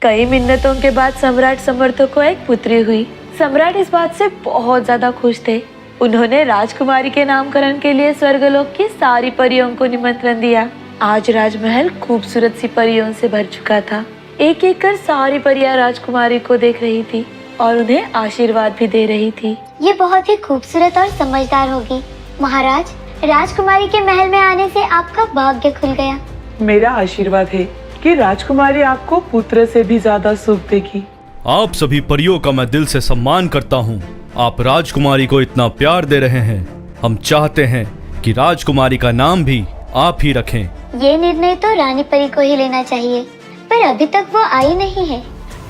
कई मिन्नतों के बाद सम्राट समर्थक को एक पुत्री हुई। सम्राट इस बात से बहुत ज्यादा खुश थे। उन्होंने राजकुमारी के नामकरण के लिए स्वर्गलोक की सारी परियों को निमंत्रण दिया। आज राजमहल खूबसूरत सी परियों से भर चुका था। एक एक कर सारी परियां राजकुमारी को देख रही थी और उन्हें आशीर्वाद भी दे रही थी। ये बहुत ही खूबसूरत और समझदार होगी। महाराज, राजकुमारी के महल में आने से आपका भाग्य खुल गया। मेरा आशीर्वाद है कि राजकुमारी आपको पुत्र से भी ज्यादा सुख देगी। आप सभी परियों का मैं दिल से सम्मान करता हूँ। आप राजकुमारी को इतना प्यार दे रहे हैं। हम चाहते हैं कि राजकुमारी का नाम भी आप ही रखें। ये निर्णय तो रानी परी को ही लेना चाहिए, पर अभी तक वो आई नहीं है।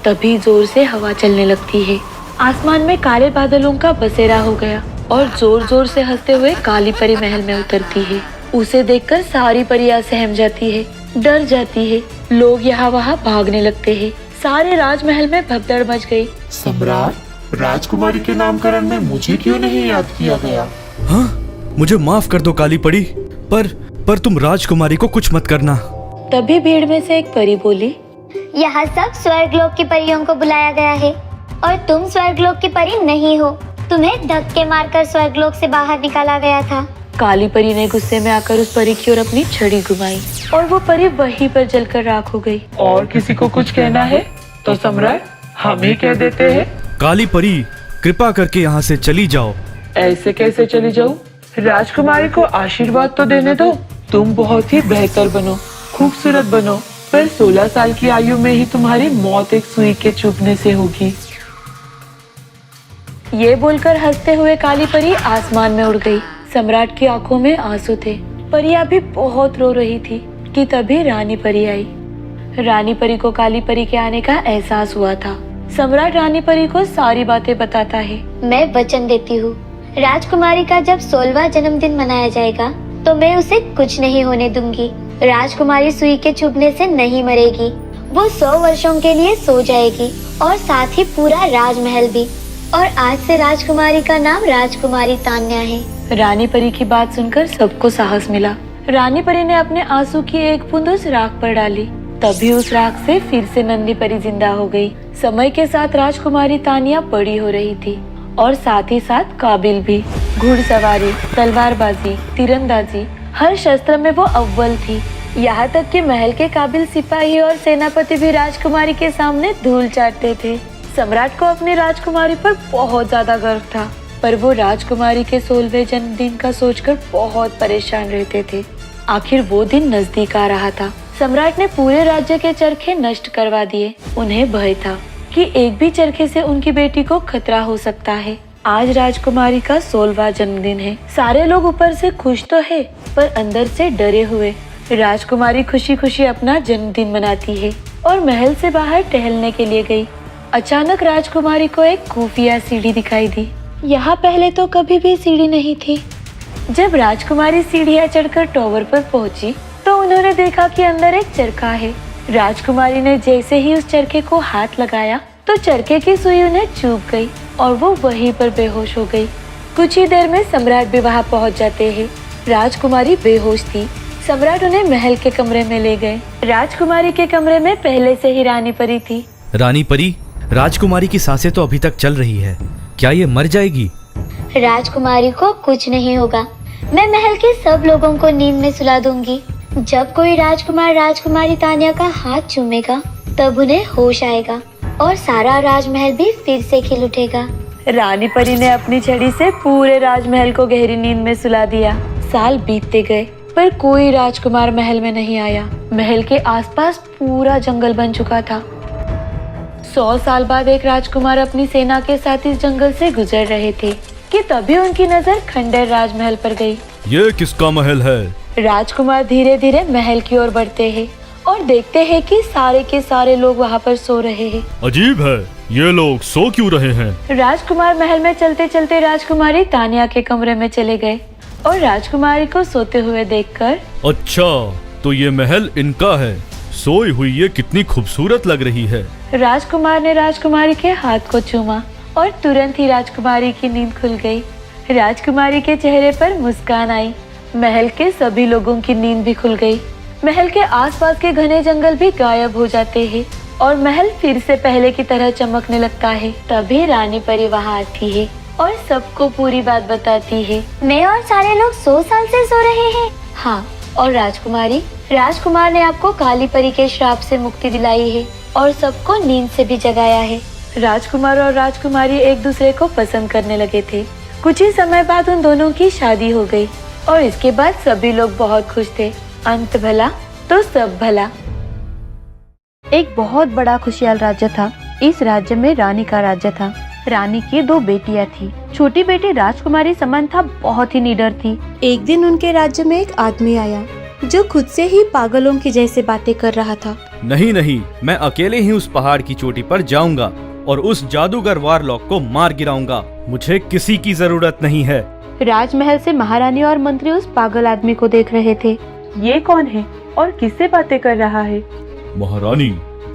तभी जोर से हवा चलने लगती है। आसमान में काले बादलों का बसेरा हो गया और जोर जोर से हंसते हुए काली परी महल में उतरती है। उसे देखकर सारी परियां सहम जाती है, डर जाती है। लोग यहाँ वहाँ भागने लगते हैं। सारे राजमहल में भगदड़ मच गई। सम्राट, राजकुमारी के नामकरण में मुझे क्यों नहीं याद किया गया? हाँ, मुझे माफ कर दो काली परी, पर तुम राजकुमारी को कुछ मत करना। तभी भीड़ में से एक परी बोली, यहाँ सब स्वर्गलोक की परियों को बुलाया गया है और तुम स्वर्गलोक की परी नहीं हो। तुम्हें धक्के मारकर स्वर्गलोक से बाहर निकाला गया था। काली परी ने गुस्से में आकर उस परी की ओर अपनी छड़ी घुमाई और वो परी वहीं पर जलकर राख हो गई। और किसी को कुछ कहना है तो सम्राट हम ही कह देते हैं। काली परी, कृपा करके यहाँ से चली जाओ। ऐसे कैसे चली जाऊं? राजकुमारी को आशीर्वाद तो देने दो। तुम बहुत ही बेहतर बनो, खूबसूरत बनो, पर 16 साल की आयु में ही तुम्हारी मौत एक सुई के चुभने से होगी। ये बोलकर हंसते हुए काली परी आसमान में उड़ गई। सम्राट की आंखों में आंसू थे। परियां भी बहुत रो रही थी कि तभी रानी परी आई। रानी परी को काली परी के आने का एहसास हुआ था। सम्राट रानी परी को सारी बातें बताता है। मैं वचन देती हूँ, राजकुमारी का जब 16वां जन्मदिन मनाया जाएगा तो मैं उसे कुछ नहीं होने दूंगी। राजकुमारी सुई के चुभने से नहीं मरेगी। वो 100 वर्षों के लिए सो जाएगी और साथ ही पूरा राजमहल भी। और आज से राजकुमारी का नाम राजकुमारी तान्या है। रानी परी की बात सुनकर सबको साहस मिला। रानी परी ने अपने आंसू की एक बूंद उस राख पर डाली। तभी उस राख से फिर से नंदी परी जिंदा हो गई। समय के साथ राजकुमारी तान्या बड़ी हो रही थी और साथ ही साथ काबिल भी। घुड़सवारी, तलवारबाजी, तीरंदाजी, हर शस्त्र में वो अव्वल थी। यहाँ तक कि महल के काबिल सिपाही और सेनापति भी राजकुमारी के सामने धूल चाटते थे। सम्राट को अपनी राजकुमारी पर बहुत ज्यादा गर्व था, पर वो राजकुमारी के 16वें जन्मदिन का सोचकर बहुत परेशान रहते थे। आखिर वो दिन नजदीक आ रहा था। सम्राट ने पूरे राज्य के चरखे नष्ट करवा दिए। उन्हें भय था कि एक भी चरखे से उनकी बेटी को खतरा हो सकता है। आज राजकुमारी का 16वां जन्मदिन है। सारे लोग ऊपर से खुश तो है, पर अंदर से डरे हुए। राजकुमारी खुशी खुशी अपना जन्मदिन मनाती है और महल से बाहर टहलने के लिए गई। अचानक राजकुमारी को एक खुफिया सीढ़ी दिखाई दी। यहाँ पहले तो कभी भी सीढ़ी नहीं थी। जब राजकुमारी सीढ़ियाँ चढ़कर टॉवर पर पहुँची तो उन्होंने देखा कि अंदर एक चरखा है। राजकुमारी ने जैसे ही उस चरखे को हाथ लगाया तो चरखे की सुई उन्हें चुभ गई और वो वहीं पर बेहोश हो गई। कुछ ही देर में सम्राट भी वहाँ पहुँच जाते हैं। राजकुमारी बेहोश थी। सम्राट उन्हें महल के कमरे में ले गए। राजकुमारी के कमरे में पहले से ही रानी परी थी। रानी परी, राजकुमारी की सांसें तो अभी तक चल रही है। क्या ये मर जाएगी? राजकुमारी को कुछ नहीं होगा। मैं महल के सब लोगों को नींद में सुला दूंगी। जब कोई राजकुमार राजकुमारी तान्या का हाथ चूमेगा तब उन्हें होश आएगा और सारा राजमहल भी फिर से खिल उठेगा। रानी परी ने अपनी छड़ी से पूरे राजमहल को गहरी नींद में सुला दिया। साल बीतते गए पर कोई राजकुमार महल में नहीं आया। महल के आसपास पूरा जंगल बन चुका था। 100 साल बाद एक राजकुमार अपनी सेना के साथ इस जंगल से गुजर रहे थे कि तभी उनकी नजर खंडर राजमहल पर गई। ये किसका महल है? राजकुमार धीरे धीरे महल की ओर बढ़ते हैं और देखते हैं कि सारे के सारे लोग वहाँ पर सो रहे हैं। अजीब है, ये लोग सो क्यों रहे हैं? राजकुमार महल में चलते चलते राजकुमारी तान्या के कमरे में चले गए और राजकुमारी को सोते हुए देखकर, अच्छा तो ये महल इनका है। सोई हुई ये कितनी खूबसूरत लग रही है। राजकुमार ने राजकुमारी के हाथ को चूमा और तुरंत ही राजकुमारी की नींद खुल गई। राजकुमारी के चेहरे पर मुस्कान आई। महल के सभी लोगों की नींद भी खुल गई। महल के आसपास के घने जंगल भी गायब हो जाते हैं और महल फिर से पहले की तरह चमकने लगता है। तभी रानी परी वहाँ आती है और सबको पूरी बात बताती है। मैं और सारे लोग 100 साल से सो रहे हैं। हाँ, और राजकुमार ने आपको काली परी के श्राप से मुक्ति दिलाई है और सबको नींद से भी जगाया है। राजकुमार और राजकुमारी एक दूसरे को पसंद करने लगे थे। कुछ ही समय बाद उन दोनों की शादी हो गई और इसके बाद सभी लोग बहुत खुश थे। अंत भला तो सब भला। एक बहुत बड़ा खुशहाल राज्य था। इस राज्य में रानी का राज्य था। रानी की 2 बेटियां थी। छोटी बेटी राजकुमारी समंथा बहुत ही निडर थी। एक दिन उनके राज्य में एक आदमी आया जो खुद से ही पागलों की जैसे बातें कर रहा था। नहीं नहीं, मैं अकेले ही उस पहाड़ की चोटी पर जाऊंगा और उस जादूगर वारलॉक को मार गिराऊंगा। मुझे किसी की जरूरत नहीं है। राजमहल से महारानी और मंत्री उस पागल आदमी को देख रहे थे। ये कौन है और किससे बातें कर रहा है? महारानी,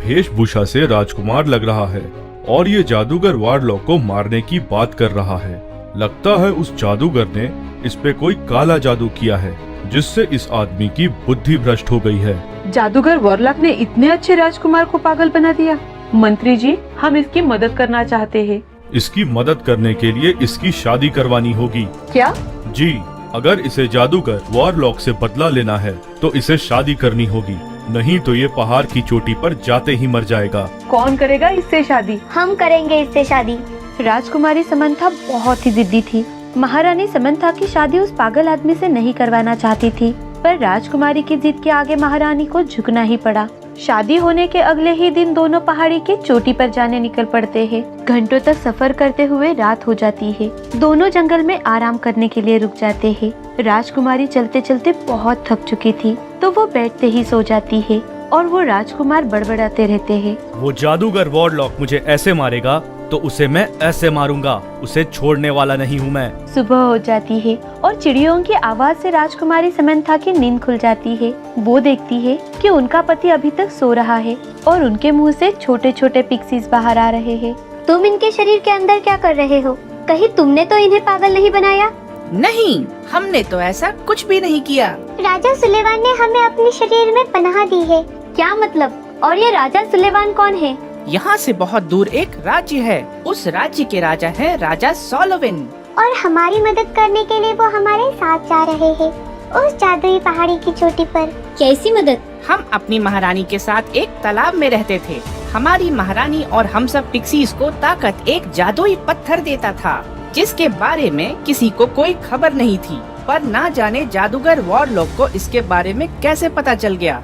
वेशभूषा से राजकुमार लग रहा है और ये जादूगर वारलॉक को मारने की बात कर रहा है। लगता है उस जादूगर ने इस पे कोई काला जादू किया है जिससे इस आदमी की बुद्धि भ्रष्ट हो गई है। जादूगर वारलॉक ने इतने अच्छे राजकुमार को पागल बना दिया। मंत्री जी, हम इसकी मदद करना चाहते हैं। इसकी मदद करने के लिए इसकी शादी करवानी होगी। क्या? जी, अगर इसे जादूगर वारलॉक से बदला लेना है तो इसे शादी करनी होगी, नहीं तो ये पहाड़ की चोटी पर जाते ही मर जाएगा। कौन करेगा इससे शादी? हम करेंगे इससे शादी। राजकुमारी समंथा बहुत ही जिद्दी थी। महारानी समंथा की शादी उस पागल आदमी से नहीं करवाना चाहती थी, पर राजकुमारी की जिद के आगे महारानी को झुकना ही पड़ा। शादी होने के अगले ही दिन दोनों पहाड़ी की चोटी पर जाने निकल पड़ते हैं। घंटों तक सफर करते हुए रात हो जाती है। दोनों जंगल में आराम करने के लिए रुक जाते हैं। राजकुमारी चलते चलते बहुत थक चुकी थी, तो वो बैठते ही सो जाती है और वो राजकुमार बड़बड़ाते रहते हैं। वो जादूगर वारलॉक मुझे ऐसे मारेगा तो उसे मैं ऐसे मारूंगा। उसे छोड़ने वाला नहीं हूँ मैं। सुबह हो जाती है और चिड़ियों की आवाज से राजकुमारी समंथा की नींद खुल जाती है। वो देखती है कि उनका पति अभी तक सो रहा है और उनके मुंह से छोटे छोटे पिक्सीज बाहर आ रहे हैं। तुम इनके शरीर के अंदर क्या कर रहे हो? कहीं तुमने तो इन्हें पागल नहीं बनाया? नहीं, हमने तो ऐसा कुछ भी नहीं किया। राजा सुलेमान ने हमें अपने शरीर में पनाह दी है। क्या मतलब? और ये राजा सुलेमान कौन है? यहाँ से बहुत दूर एक राज्य है। उस राज्य के राजा है राजा सोलोविन। और हमारी मदद करने के लिए वो हमारे साथ जा रहे हैं उस जादुई पहाड़ी की चोटी पर। कैसी मदद? हम अपनी महारानी के साथ एक तालाब में रहते थे। हमारी महारानी और हम सब पिक्सीज को ताकत एक जादुई पत्थर देता था, जिसके बारे में किसी को कोई खबर नहीं थी। पर ना जाने जादूगर वारलॉक को इसके बारे में कैसे पता चल गया।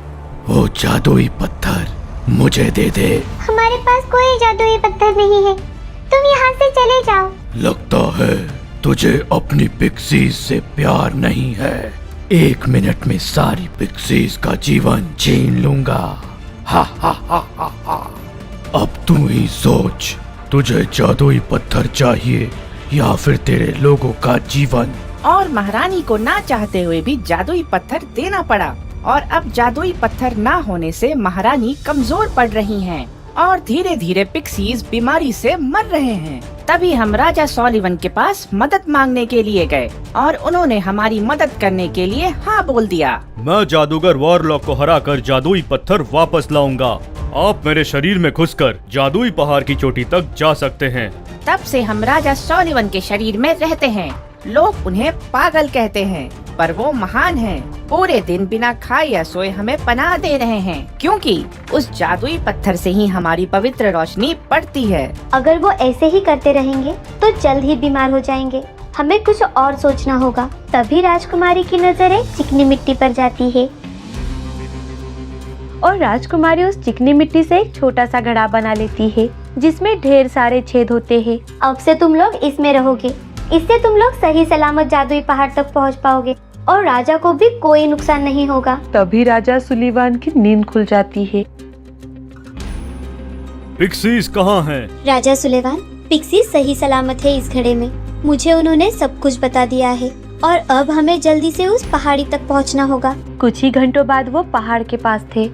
वो जादुई पत्थर मुझे दे दे। हमारे पास कोई जादुई पत्थर नहीं है, तुम यहाँ से चले जाओ। लगता है तुझे अपनी पिक्सीज से प्यार नहीं है। 1 मिनट में सारी पिक्सीज का जीवन छीन लूंगा। हा हा हा हा हा। अब तू ही सोच, तुझे जादुई पत्थर चाहिए या फिर तेरे लोगों का जीवन? और महारानी को ना चाहते हुए भी जादुई पत्थर देना पड़ा। और अब जादुई पत्थर ना होने से महारानी कमजोर पड़ रही हैं और धीरे धीरे पिक्सीज बीमारी से मर रहे हैं। तभी हम राजा सोलिवन के पास मदद मांगने के लिए गए और उन्होंने हमारी मदद करने के लिए हाँ बोल दिया। मैं जादूगर वारलॉक को हराकर जादुई पत्थर वापस लाऊंगा। आप मेरे शरीर में घुसकर जादुई पहाड़ की चोटी तक जा सकते हैं। तब से हम राजा सोलिवन के शरीर में रहते हैं। लोग उन्हें पागल कहते हैं, पर वो महान हैं। पूरे दिन बिना खाए या सोए हमें पनाह दे रहे हैं, क्योंकि उस जादुई पत्थर से ही हमारी पवित्र रोशनी पड़ती है। अगर वो ऐसे ही करते रहेंगे तो जल्द ही बीमार हो जाएंगे। हमें कुछ और सोचना होगा। तभी राजकुमारी की नजर एक चिकनी मिट्टी पर जाती है और राजकुमारी उस चिकनी मिट्टी से एक छोटा सा घड़ा बना लेती है, जिसमें ढेर सारे छेद होते हैं। अब से तुम लोग इसमें रहोगे। इससे तुम लोग सही सलामत जादुई पहाड़ तक पहुंच पाओगे और राजा को भी कोई नुकसान नहीं होगा। तभी राजा सुलीवान की नींद खुल जाती है। पिक्सीज कहाँ हैं? राजा सुलेवान, पिक्सी सही सलामत है इस घड़े में। मुझे उन्होंने सब कुछ बता दिया है और अब हमें जल्दी से उस पहाड़ी तक पहुंचना होगा। कुछ ही घंटों बाद वो पहाड़ के पास थे।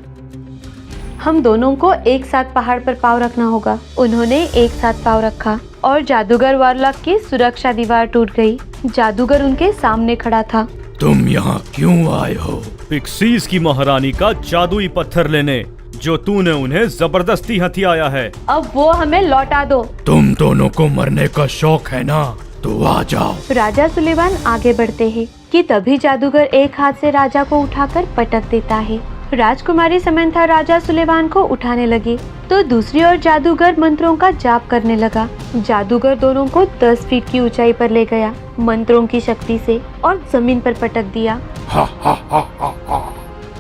हम दोनों को एक साथ पहाड़ पर पाँव रखना होगा। उन्होंने एक साथ पाँव रखा और जादूगर वारलॉक की सुरक्षा दीवार टूट गई। जादूगर उनके सामने खड़ा था। तुम यहाँ क्यों आए हो? पिक्सीज की महारानी का जादुई पत्थर लेने। जो तूने उन्हें जबरदस्ती हथियाया है। अब वो हमें लौटा दो। तुम दोनों को मरने का शौक है ना, तो आ जाओ। राजा सुलेमान आगे बढ़ते हैं कि तभी जादूगर एक हाथ से राजा को उठाकर पटक देता है। राजकुमारी समंथा राजा सुलेमान को उठाने लगी तो दूसरी ओर जादूगर मंत्रों का जाप करने लगा। जादूगर दोनों को 10 फीट की ऊंचाई पर ले गया मंत्रों की शक्ति से और जमीन पर पटक दिया। हा हा हा हा हा।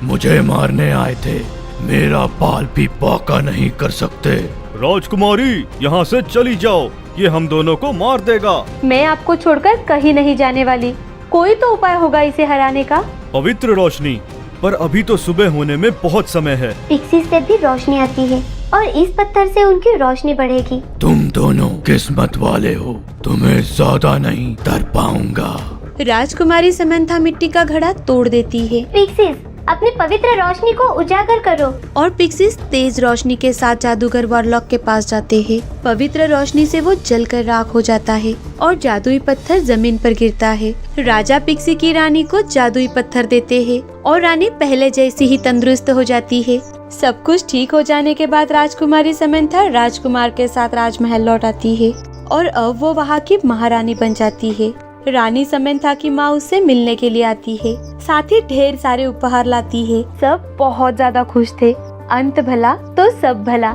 मुझे मारने आए थे, मेरा बाल भी बांका नहीं कर सकते। राजकुमारी, यहाँ से चली जाओ, ये हम दोनों को मार देगा। मैं आपको छोड़कर कहीं नहीं जाने वाली। कोई तो उपाय होगा इसे हराने का। पवित्र रोशनी, पर अभी तो सुबह होने में बहुत समय है। पिक्सी से भी रोशनी आती है और इस पत्थर से उनकी रोशनी बढ़ेगी। तुम दोनों किस्मत वाले हो, तुम्हें ज्यादा नहीं डर पाऊंगा। राजकुमारी समंथा मिट्टी का घड़ा तोड़ देती है पिक्सीज, अपनी पवित्र रोशनी को उजागर करो। और पिक्सीज तेज रोशनी के साथ जादूगर वॉरलॉक के पास जाते हैं। पवित्र रोशनी से वो जलकर राख हो जाता है और जादुई पत्थर जमीन पर गिरता है। राजा पिक्सी की रानी को जादुई पत्थर देते हैं और रानी पहले जैसी ही तंदुरुस्त हो जाती है। सब कुछ ठीक हो जाने के बाद राजकुमारी समंथा राजकुमार के साथ राजमहल लौट आती है और अब वो वहाँ की महारानी बन जाती है। रानी समंथा की माँ उससे मिलने के लिए आती है, साथ ही ढेर सारे उपहार लाती है। सब बहुत ज्यादा खुश थे। अंत भला तो सब भला।